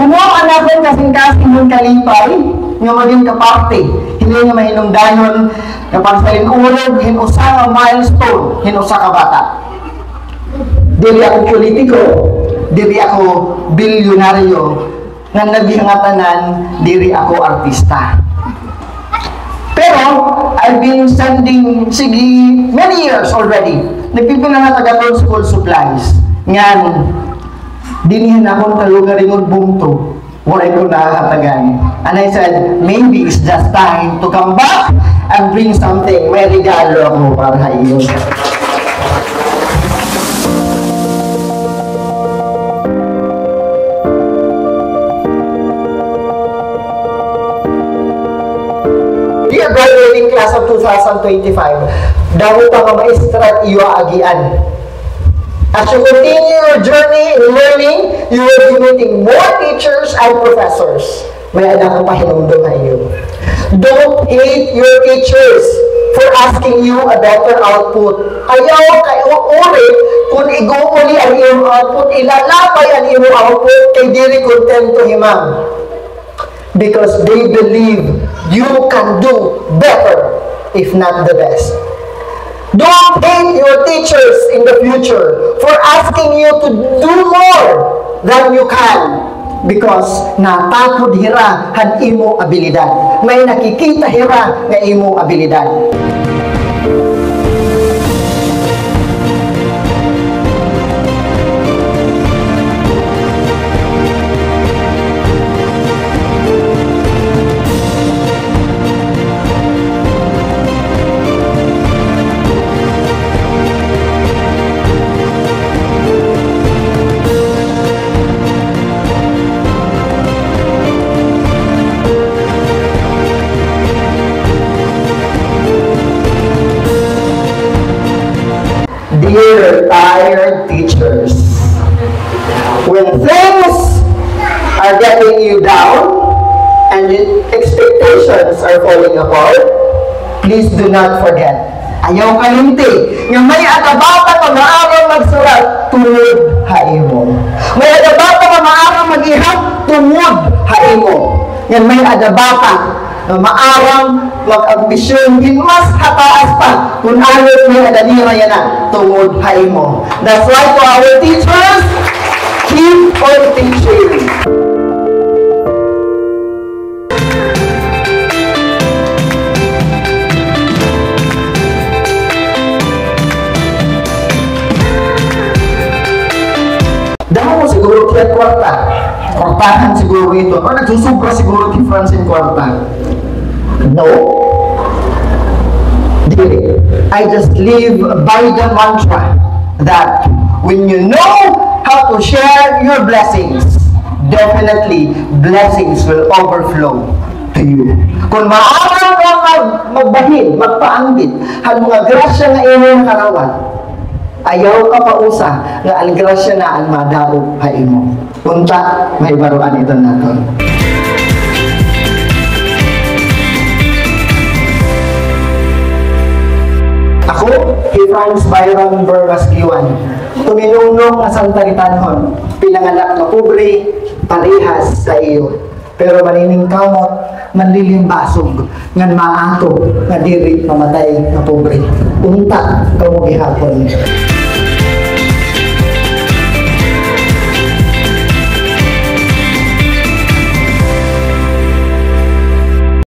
Kuno anak ko kasing-kasing yung kalipay, nga maging kaparte, hindi nga mahinungdanon, nga pagsalin urog, hinusa nga milestone, hinusa ka bata. Dili ako politiko, dili ako bilyonaryo, nga naghingatanan, dili ako artista. Pero, I've been sending, many years already, nagpipila na tagatong school supplies, ngan, dinihan akong kalugaringod bungto, wala ko nakakatagan. And I said, maybe it's just time to come back and bring something. May regalo ako para sa iyo. Dear graduating class of 2025, damo pa nga maestra iyo agian. As you continue your journey in learning, you will be meeting more teachers and professors. May anak ko pahinumdum na iyo. Don't hate your teachers for asking you a better output. Ayaw kayo uri kung igumuli ang iyong output, ilalapay ang iyong output kay diri kontento himang. Because they believe you can do better, if not the best. Don't hate your teachers in the future for asking you to do more than you can because natakod hira han imo abilidad. May nakikita hira nga imo abilidad. Dear retired teachers, when things are getting you down and expectations are falling apart, please do not forget. Ayaw kalimti, nga may adabata ka maarang magsurat, tungod haimo. May adabata ka maarang mag-ihap, tungod haimo. Yan may adabata na maarang mag-ambisyon mas hataas pa kung ano may adanira yan na tungod haimo. That's why to our teachers, keep on teaching. Dahil mo siguro kaya kwarta. Kwartahan siguro ito. O nagsusubra siguro kay Francine kwarta. No. I just live by the mantra that when you know how to share your blessings, definitely blessings will overflow to you. Kung maaaraw ka magbahin, magpaanggit, ang mga grasya na iyong karawan, ayaw ka pa usa nga ang grasya na ang madaog pa imo. Punta, may baruan ito natin. Ako, kay Franz Byron Burgas Kiwan, tuminunong nga santaritanhon, pinanganak na pobre, parehas sa iyo. Pero manining kamot, manlilimbasog, ngan maato, nga diri mamatay na pobre. Unta, kamugihapon.